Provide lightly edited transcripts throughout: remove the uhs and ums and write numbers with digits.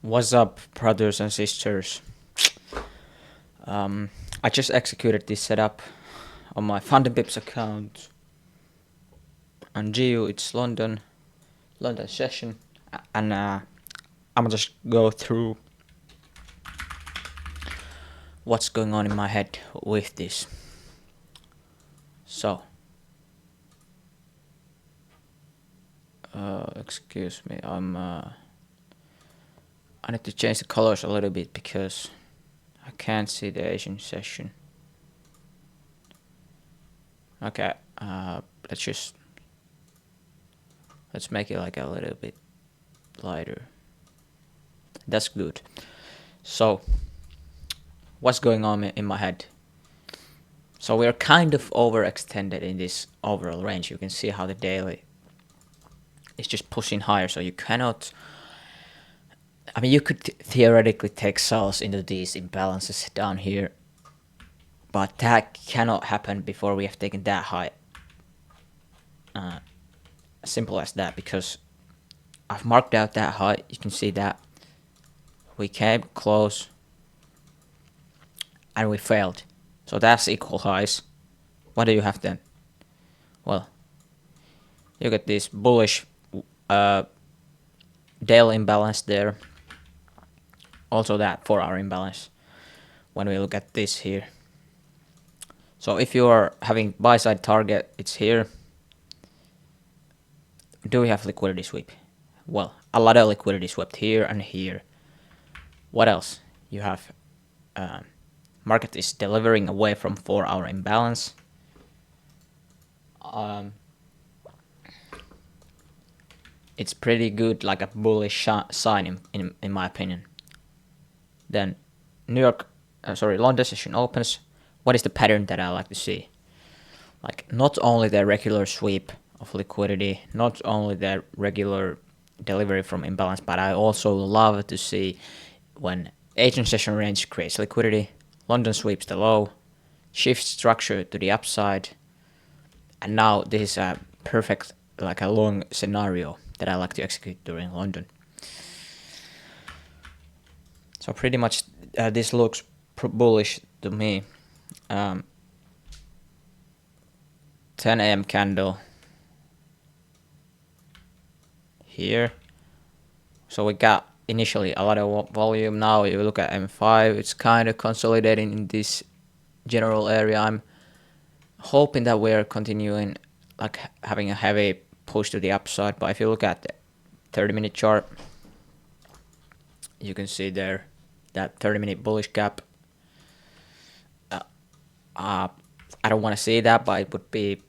What's up, brothers and sisters? I just executed this setup on my Funding Pips account. On GU, it's London session, and I'm gonna just go through what's going on in my head with this. So, excuse me, I need to change the colors a little bit because I can't see the Asian session. Okay, let's make it like a little bit lighter. That's good. So, what's going on in my head? So we're kind of overextended in this overall range. You can see how the daily is just pushing higher, so you cannot. I mean, you could theoretically take sells into these imbalances down here, but that cannot happen before we have taken that high. Simple as that, because I've marked out that high. You can see that we came close and we failed. So that's equal highs. What do you have then? Well, you get this bullish daily imbalance there. Also that 4-hour imbalance when we look at this here. So if you are having buy side target, it's here. Do we have liquidity sweep? Well, a lot of liquidity swept here and here. What else? You have market is delivering away from 4-hour imbalance. It's pretty good, like a bullish sign in my opinion. Then London session opens. What is the pattern that I like to see? Like, not only the regular sweep of liquidity, not only the regular delivery from imbalance, but I also love to see when Asian session range creates liquidity, London sweeps the low, shifts structure to the upside, and now this is a perfect, like a long scenario that I like to execute during London. So pretty much this looks bullish to me. 10 a.m. candle here. So we got initially a lot of volume. Now if you look at M5, it's kind of consolidating in this general area. I'm hoping that we're continuing, like, having a heavy push to the upside. But if you look at the 30-minute chart, you can see there that 30-minute bullish gap. I don't want to see that, but it would be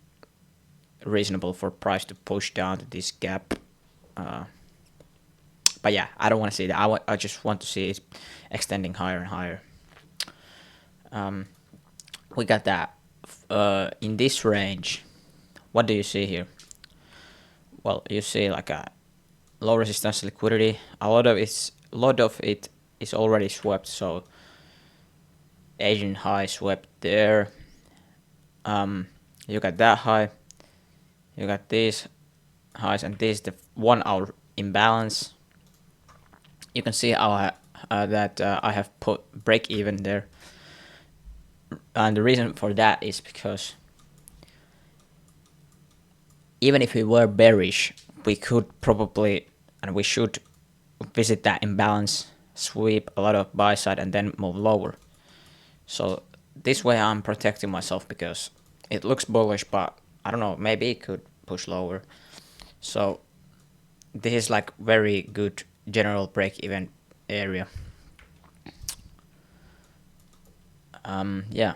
reasonable for price to push down to this gap. But yeah, I don't want to see that. I just want to see it extending higher and higher. We got that in this range. What do you see here? Well, you see like a low resistance liquidity. A lot of it is already swept. So Asian high swept there. You got that high. You got these highs, and this is the 1-hour imbalance. You can see how I have put break even there, and the reason for that is because even if we were bearish, we could probably, and we should, visit that imbalance, sweep a lot of buy side, and then move lower. So this way I'm protecting myself because it looks bullish, but I don't know, maybe it could push lower. So this is like very good general break-even area. Yeah.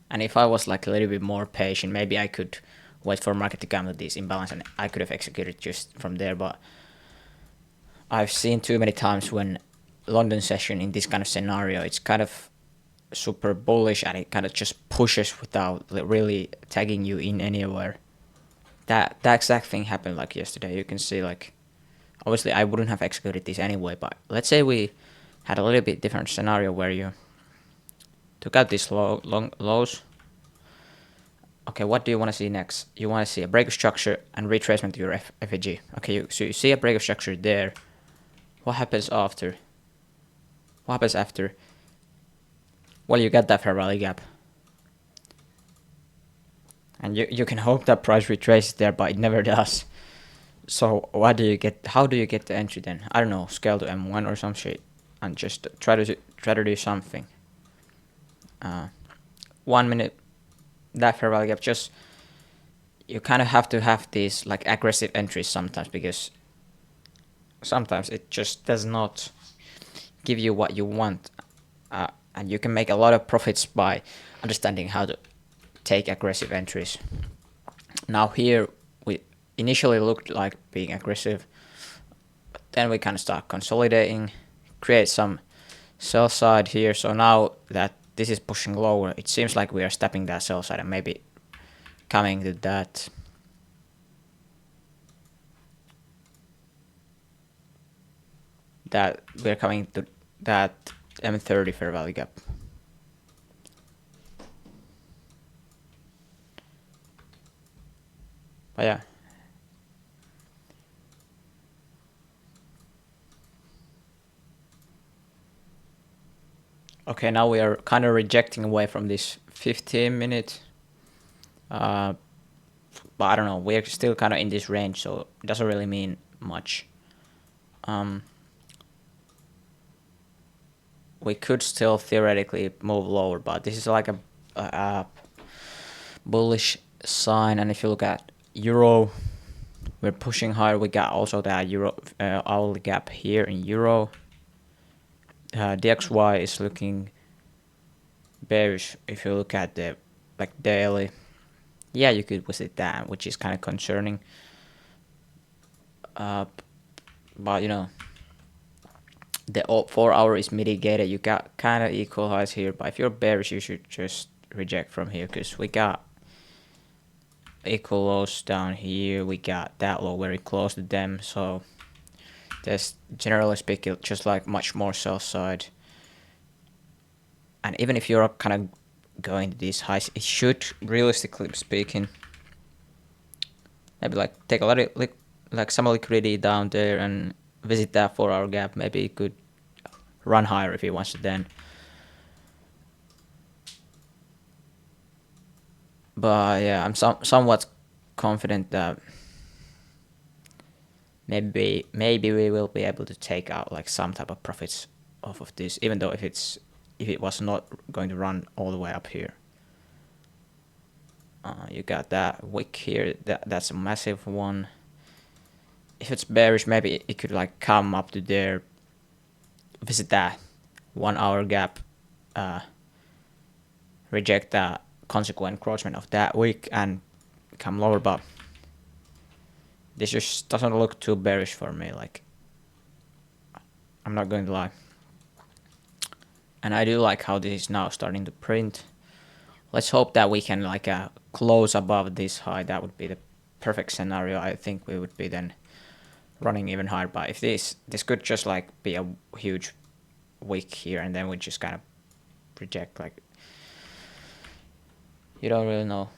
And if I was like a little bit more patient, maybe I could wait for market to come to this imbalance and I could have executed just from there. But I've seen too many times when London session in this kind of scenario, it's kind of super bullish and it kind of just pushes without really tagging you in anywhere. That exact thing happened like yesterday. You can see, like, obviously I wouldn't have executed this anyway, but let's say we had a little bit different scenario where you took out these long lows. Okay, what do you want to see next? You want to see a break of structure and retracement to your FAG. Okay, so you see a break of structure there. What happens after? What happens after? Well, you get that fair value gap. And you can hope that price retraces there, but it never does. So what do you get? How do you get the entry then? I don't know, scale to M1 or some shit, and just try to do something. 1 minute, that fair value gap. Just you kind of have to have these like aggressive entries sometimes, because sometimes it just does not give you what you want, and you can make a lot of profits by understanding how to take aggressive entries. Now here we initially looked like being aggressive, but then we kind of start consolidating, create some sell side here. So now that this is pushing lower, it seems like we are stepping that sell side and maybe coming to that we're coming to that M30 fair value gap. But yeah. Okay, now we are kind of rejecting away from this 15 minute. But I don't know, we're still kind of in this range, so it doesn't really mean much. We could still theoretically move lower, but this is like a bullish sign. And if you look at euro, we're pushing higher. We got also that euro hourly gap here in euro. DXY is looking bearish. If you look at the like daily, yeah, you could visit that, which is kind of concerning. But you know, the 4 hour is mitigated. You got kind of equal highs here, but if you're bearish, you should just reject from here, because we got equal lows down here. We got that low very close to them, so there's generally speaking just like much more sell side. And even if you're kind of going to these highs, it should, realistically speaking, maybe like take a lot of like some liquidity down there and visit that 4 hour gap. Maybe it could run higher if he wants to then. But yeah, I'm somewhat confident that maybe we will be able to take out like some type of profits off of this, even though if it was not going to run all the way up here. You got that wick here. That's a massive one. If it's bearish, maybe it could like come up to there, visit that 1 hour gap, reject that consequent encroachment of that wick and come lower. But this just doesn't look too bearish for me, like, I'm not going to lie. And I do like how this is now starting to print. Let's hope that we can like close above this high. That would be the perfect scenario. I think we would be then running even higher. But if this could just like be a huge wick here, and then we just kind of reject, like, you don't really know.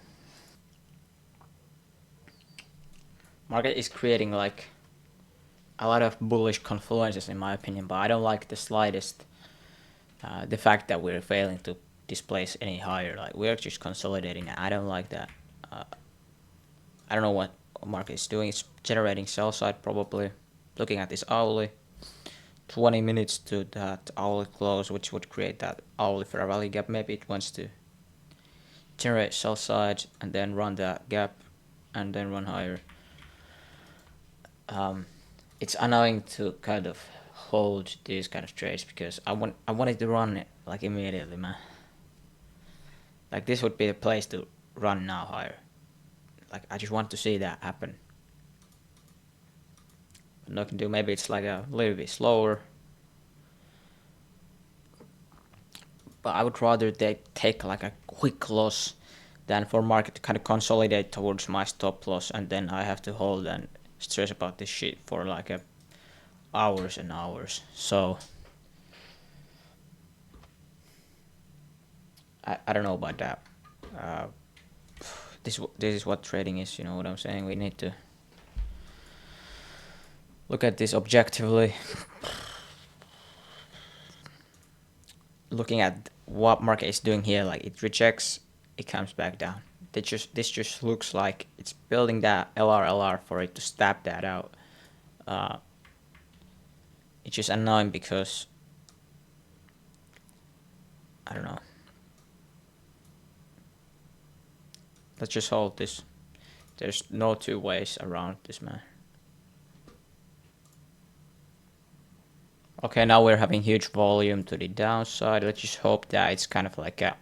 Market is creating like a lot of bullish confluences in my opinion, but I don't like the slightest the fact that we're failing to displace any higher. Like, we're just consolidating. I don't like that. I don't know what market is doing. It's generating sell side probably. Looking at this hourly, 20 minutes to that hourly close, which would create that hourly fair value gap. Maybe it wants to generate sell side and then run that gap and then run higher. It's annoying to kind of hold these kind of trades, because I wanted to run it like immediately, man. Like, this would be the place to run now higher. Like, I just want to see that happen. But I can do, maybe it's like a little bit slower. But I would rather they take like a quick loss than for market to kind of consolidate towards my stop loss, and then I have to hold and stress about this shit for like hours and hours. So I don't know about that. This is what trading is, you know what I'm saying? We need to look at this objectively. looking at what market is doing here, like it rejects, it comes back down. This just looks like it's building that LR for it to stab that out. It's just annoying because I don't know. Let's just hold this. There's no two ways around this, man. Okay, now we're having huge volume to the downside. Let's just hope that it's kind of like a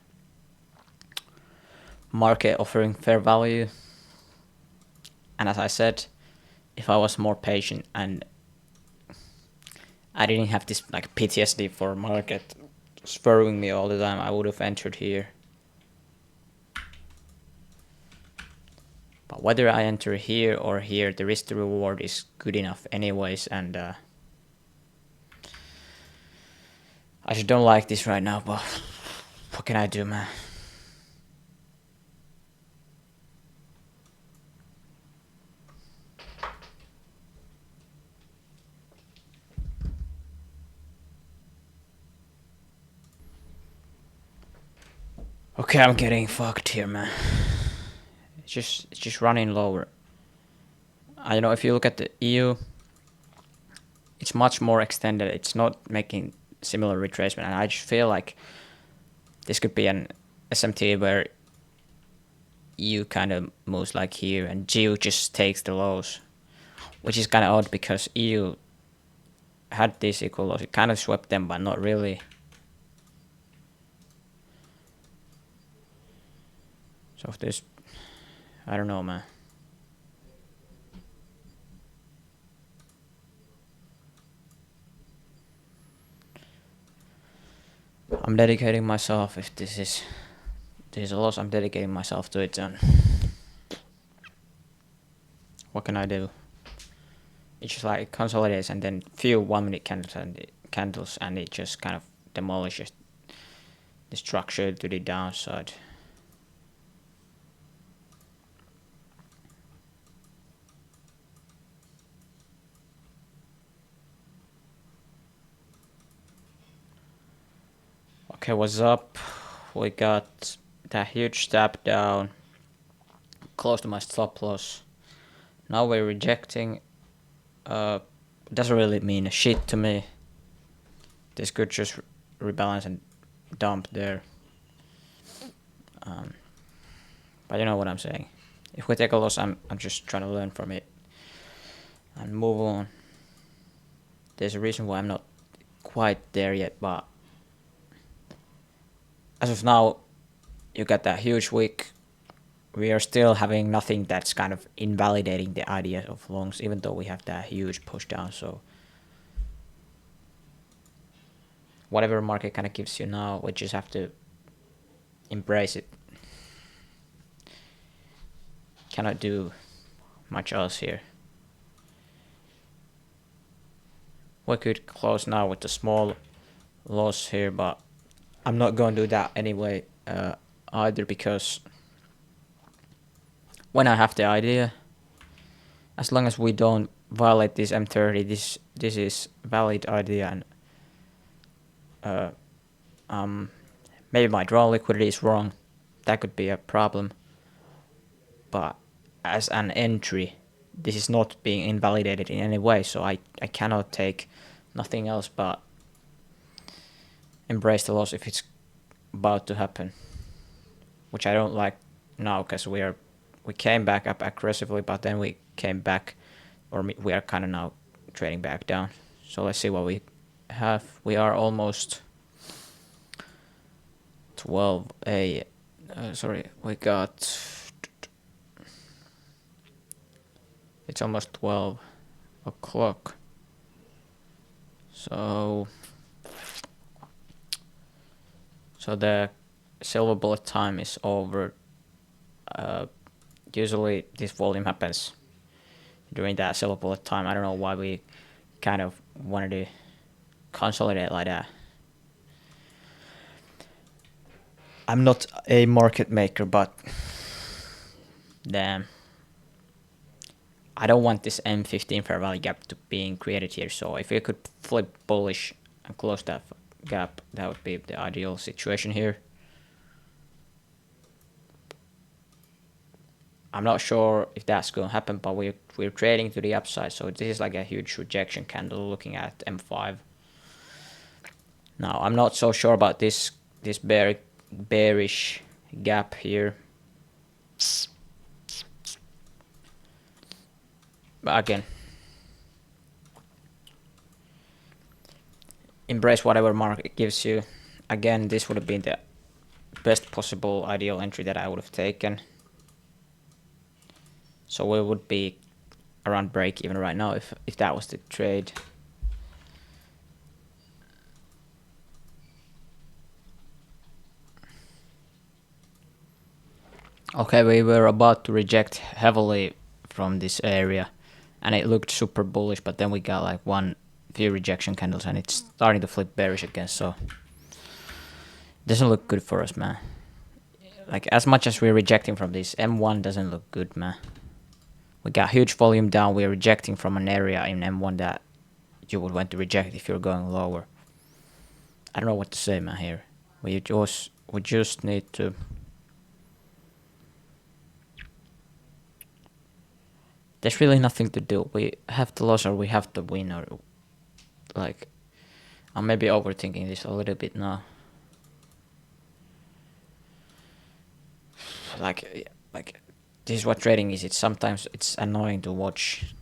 market offering fair value. And as I said, if I was more patient and I didn't have this like PTSD for market spurring me all the time, I would have entered here. But whether I enter here or here, the risk to reward is good enough anyways, and I just don't like this right now, but what can I do, man? Okay, I'm getting fucked here, man. It's just running lower. I know if you look at the EU, it's much more extended. It's not making similar retracement, and I just feel like this could be an SMT where EU kind of moves like here, and GU just takes the lows, which is kind of odd because EU had these equal lows. It kind of swept them, but not really. So if this, I don't know, man. I'm dedicating myself. If this is a loss, I'm dedicating myself to it. And what can I do? It's just like it consolidates and then few 1 minute candles, and it just kind of demolishes the structure to the downside. Okay, what's up? We got that huge step down, close to my stop loss. Now we're rejecting. Doesn't really mean a shit to me. This could just rebalance and dump there. But you know what I'm saying. If we take a loss, I'm just trying to learn from it and move on. There's a reason why I'm not quite there yet, but as of now, you got that huge week. We are still having nothing that's kind of invalidating the idea of longs, even though we have that huge push down. So whatever market kind of gives you now, we just have to embrace it. Cannot do much else here. We could close now with a small loss here, but I'm not going to do that anyway either, because when I have the idea, as long as we don't violate this M30, this is valid idea, and maybe my draw liquidity is wrong. That could be a problem. But as an entry, this is not being invalidated in any way, so I cannot take nothing else but embrace the loss if it's about to happen, which I don't like now, because we came back up aggressively, but then we came back, or we are kind of now trading back down. So let's see what we have. We are almost 12 sorry, we got, it's almost 12 o'clock. So the silver bullet time is over. Usually this volume happens during that silver bullet time. I don't know why we kind of wanted to consolidate like that. I'm not a market maker, but damn, I don't want this M15 fair value gap to being created here. So if we could flip bullish and close that gap. That would be the ideal situation here. I'm not sure if that's going to happen, but we're trading to the upside, so this is like a huge rejection candle looking at M5. Now I'm not so sure about this bearish gap here. But again, embrace whatever market gives you. Again, this would have been the best possible ideal entry that I would have taken. So we would be around break even right now if that was the trade. Okay, we were about to reject heavily from this area, and it looked super bullish, but then we got like few rejection candles, and it's starting to flip bearish again, so it doesn't look good for us, man. Like, as much as we're rejecting from this, M1 doesn't look good, man. We got huge volume down, we're rejecting from an area in M1 that you would want to reject if you're going lower. I don't know what to say, man, here. We just need to... There's really nothing to do. We have to lose or we have to win, or... Like, I'm maybe overthinking this a little bit now. Like this is what trading is. Sometimes it's annoying to watch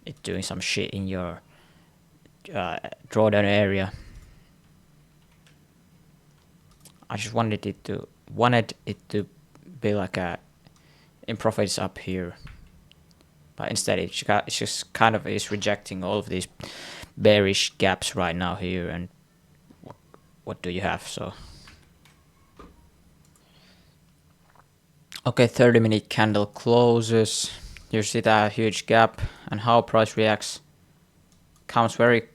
it doing some shit in your drawdown area. I just wanted it to be like in profits up here, but instead it's just kind of is rejecting all of these bearish gaps right now here. And what do you have? So okay, 30-minute candle closes. You see that huge gap, and how price reacts. Comes very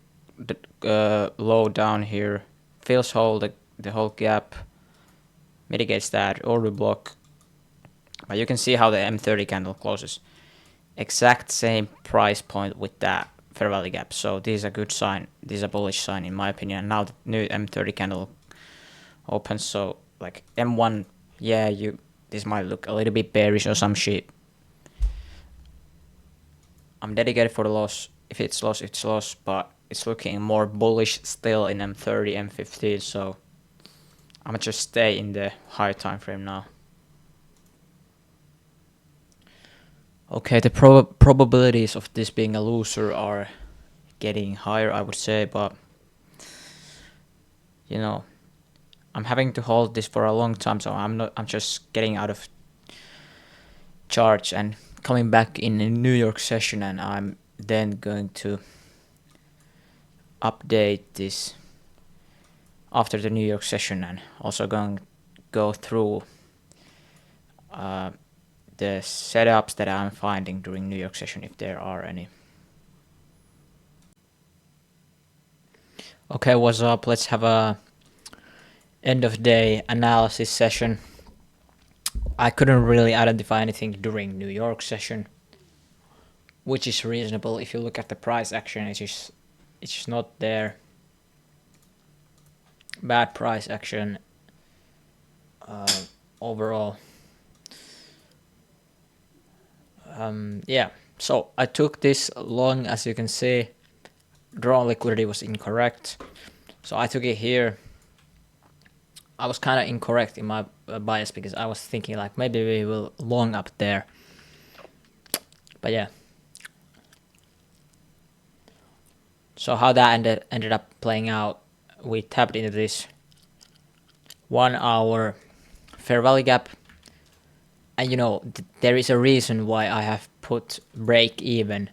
low down here, fills the whole gap, mitigates that order block. But you can see how the M30 candle closes. Exact same price point with that fair value gap. So this is a good sign. This is a bullish sign in my opinion. Now the new M30 candle opens. So like M1, yeah, this might look a little bit bearish or some shit. I'm dedicated for the loss. If it's loss, it's loss, but it's looking more bullish still in M30, M15, so I'm gonna just stay in the higher time frame now. Okay, the probabilities of this being a loser are getting higher, I would say, but you know, I'm having to hold this for a long time, so I'm just getting out of charge and coming back in a New York session, and I'm then going to update this after the New York session, and also going to go through the setups that I'm finding during New York session, if there are any. Okay, what's up? Let's have a end of day analysis session. I couldn't really identify anything during New York session, which is reasonable. If you look at the price action, it's just not there. Bad price action overall. Yeah, so I took this long, as you can see. Draw liquidity was incorrect, so I took it here. I was kind of incorrect in my bias, because I was thinking like maybe we will long up there, but yeah. So how that ended up playing out, we tapped into this 1 hour fair value gap, and you know, there is a reason why I have put break even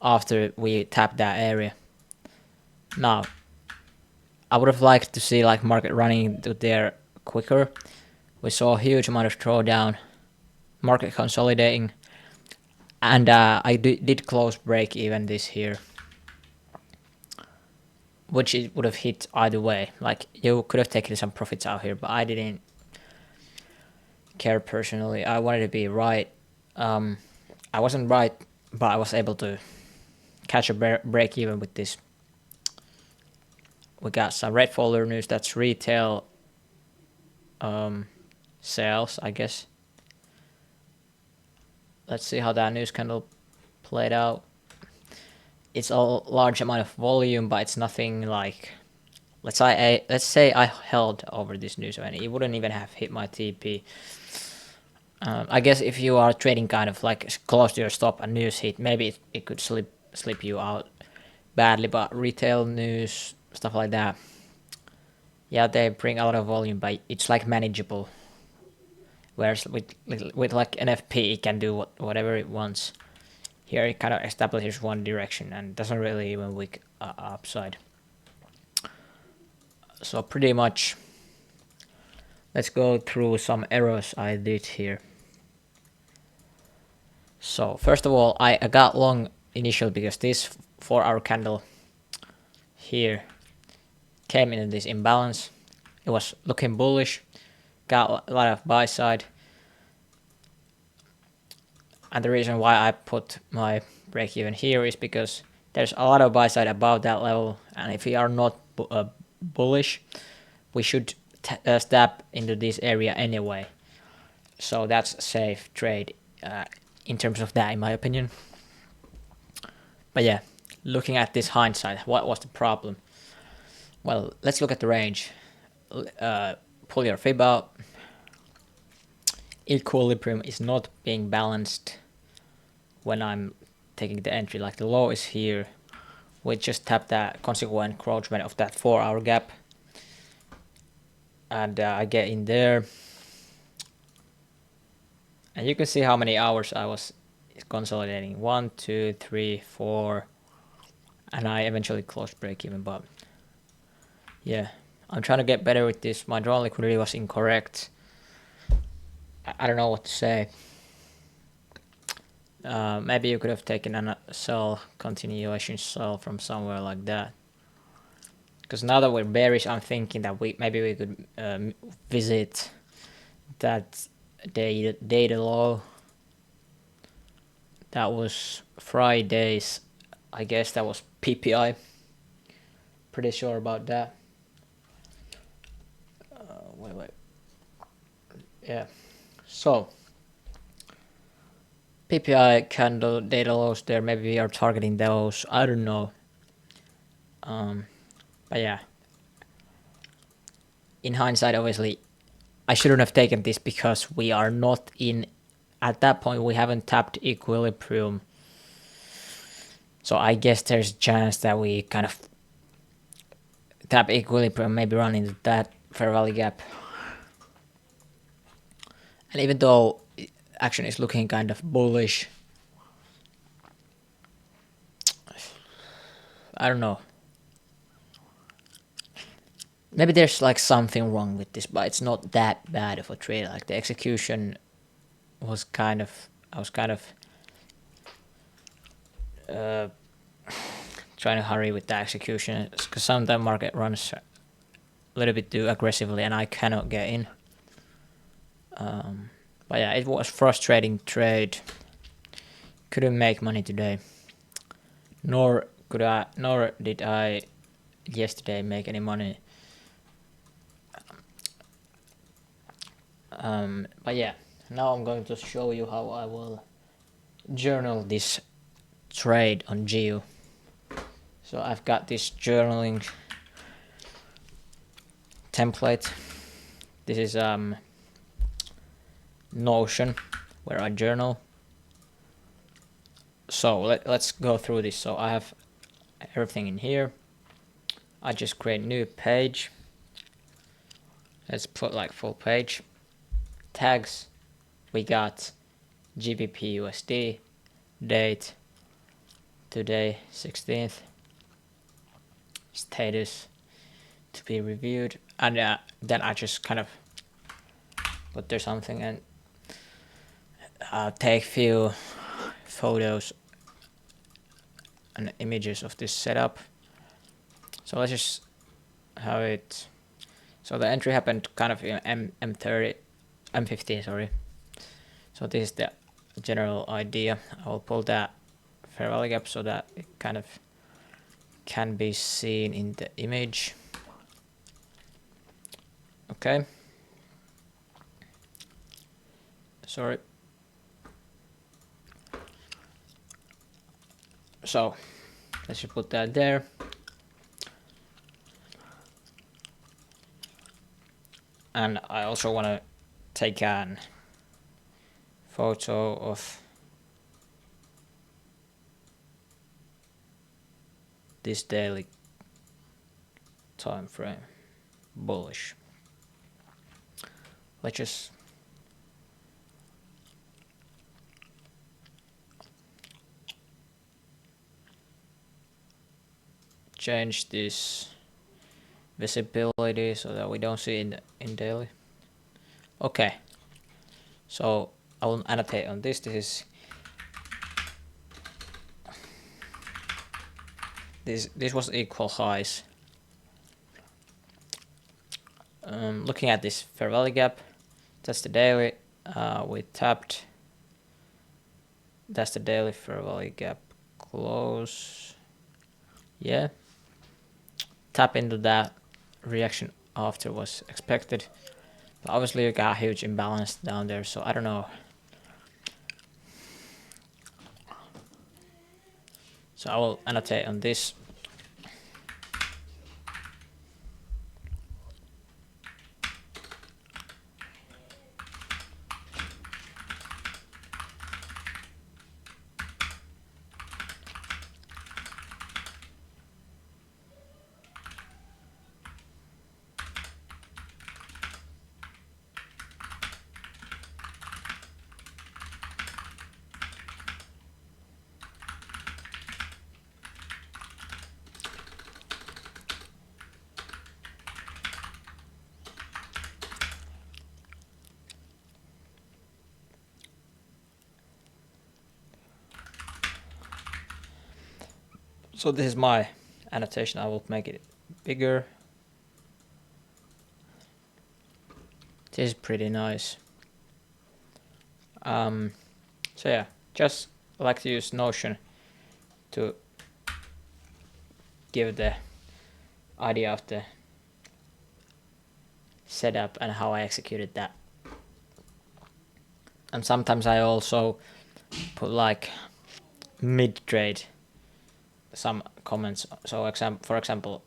after we tapped that area. Now, I would have liked to see like market running to there quicker. We saw a huge amount of drawdown, market consolidating, and I did close break even this here, which it would have hit either way. Like, you could have taken some profits out here, but I didn't care personally. I wanted to be right. I wasn't right, but I was able to catch a break even with this we got some red folder news. That's retail sales, I guess. Let's see how that news candle played out. It's a large amount of volume, but it's nothing like. Let's say I held over this news and it wouldn't even have hit my TP. I guess if you are trading kind of like close to your stop and news hit, maybe it could slip you out badly. But retail news, stuff like that, yeah, they bring a lot of volume, but it's like manageable. Whereas with like NFP, it can do whatever it wants. Here it kind of establishes one direction and doesn't really even wick upside. So pretty much, let's go through some errors I did here. So first of all, I got long initial because this 4-hour candle here came into this imbalance. It was looking bullish, got a lot of buy side. And the reason why I put my break even here is because there's a lot of buy side above that level, and if we are not bullish, we should step into this area anyway. So that's a safe trade in terms of that, in my opinion. But yeah, looking at this hindsight, what was the problem? Well, let's look at the range. Pull your fib out. Equilibrium is not being balanced when I'm taking the entry. Like the low is here. We just tap that consequent encroachment of that 4-hour gap. And I get in there. And you can see how many hours I was consolidating. 1, 2, 3, 4. And I eventually closed break even. But yeah, I'm trying to get better with this. My drawn liquidity was incorrect. I don't know what to say. Maybe you could have taken a sell, continuation sell from somewhere like that. Because now that we're bearish, I'm thinking that maybe we could visit that data low. That was Friday's. I guess that was PPI. Pretty sure about that. Wait. Yeah. So PPI candle data lows there. Maybe we are targeting those. I don't know. But yeah. In hindsight, obviously, I shouldn't have taken this because we are not in. At that point, we haven't tapped equilibrium. So I guess there's a chance that we kind of tap equilibrium, maybe run into that fair value gap. And even though action is looking kind of bullish, I don't know. Maybe there's like something wrong with this, but it's not that bad of a trade. Like the execution was kind of, I was kind of trying to hurry with the execution because sometimes market runs a little bit too aggressively and I cannot get in. But yeah, it was frustrating trade. Couldn't make money today. Nor did I yesterday make any money. But yeah, now I'm going to show you how I will journal this trade on GU. So I've got this journaling template. This is Notion where I journal. So let's go through this. So I have everything in here. I just create new page. Let's put like full page. Tags, we got GBP USD, date, today 16th, status to be reviewed, and then I just kind of put there something and take few photos and images of this setup. So let's just have it. So the entry happened kind of in M15, sorry. So this is the general idea. I will pull that fair value gap so that it kind of can be seen in the image. Okay. Sorry. So let's just put that there. And I also want to take an photo of this daily time frame. Bullish. Let's just change this visibility so that we don't see it in daily. Okay, so I will annotate on this. This was equal highs. Looking at this fair value gap, that's the daily. We tapped. That's the daily fair value gap close. Yeah. Tap into that. Reaction after was expected. But obviously you got a huge imbalance down there, so I don't know. So I will annotate on this. So this is my annotation. I will make it bigger. This is pretty nice. So yeah, just like to use Notion to give the idea of the setup and how I executed that. And sometimes I also put like mid-trade some comments. So for example,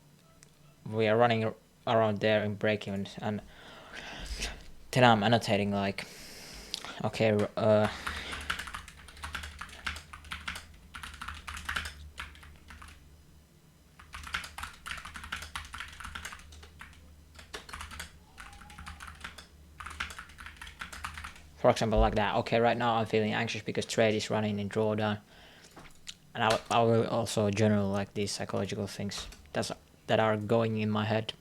we are running around there in Breakeven, and then I'm annotating like, okay, for example, like that. Okay, right now I'm feeling anxious because trade is running in drawdown. And I will also journal like these psychological things that are going in my head.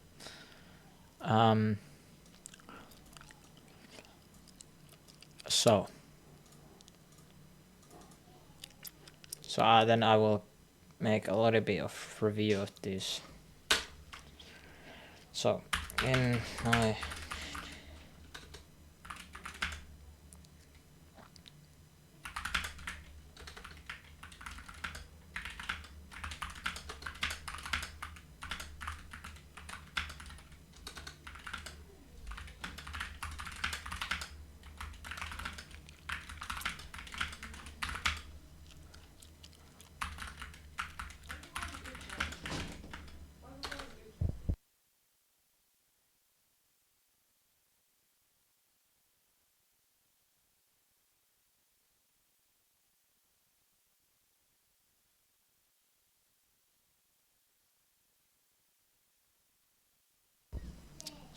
So then I will make a little bit of review of this. So in my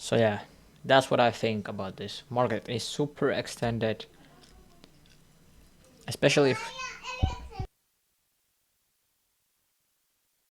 So yeah, that's what I think about this. Market is super extended, especially if